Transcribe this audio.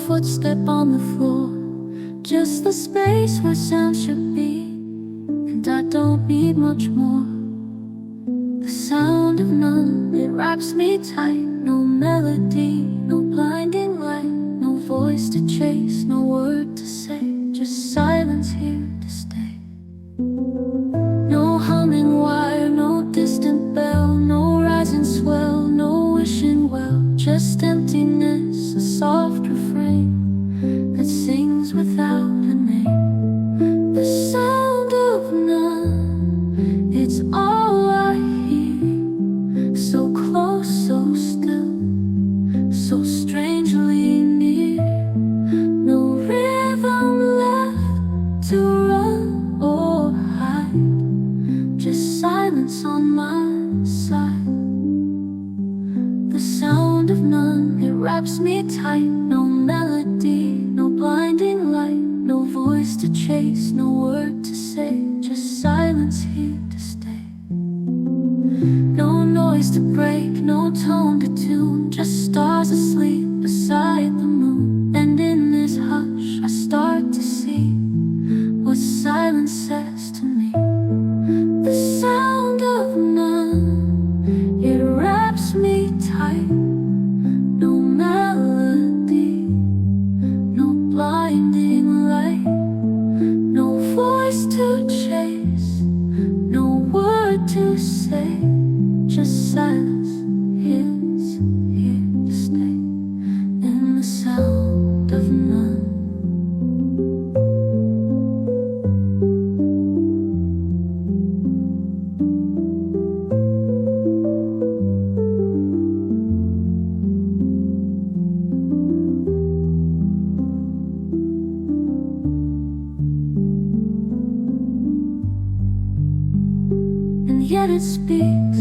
footstep on the floor, just the space where sound should be, and I don't need much more. The sound of none, it wraps me tight. No melody, no blinding light, no voice to chase, no word to say, just silence here to stay. No humming wire, no distant bell, no rising swell, no wishing well, just emptiness, a soft refrain that sings without a name. The sound of none, it's all I hear, so close, so still, so strangely near. No rhythm left to run or hide, just silence on my side. The sound of none, it wraps me tight. No melody, no blinding light, no voice to chase, no word to say, just silence here to stay. No noise to break, no tone to tune, just stars asleep beside the moon. And in this hush I start to see what silence says to me. The sound of none, it wraps me tight. No melody, no blinding light, no voice to chase, no word to say, just silence is here to stay. In the sound of none. And yet it speaks.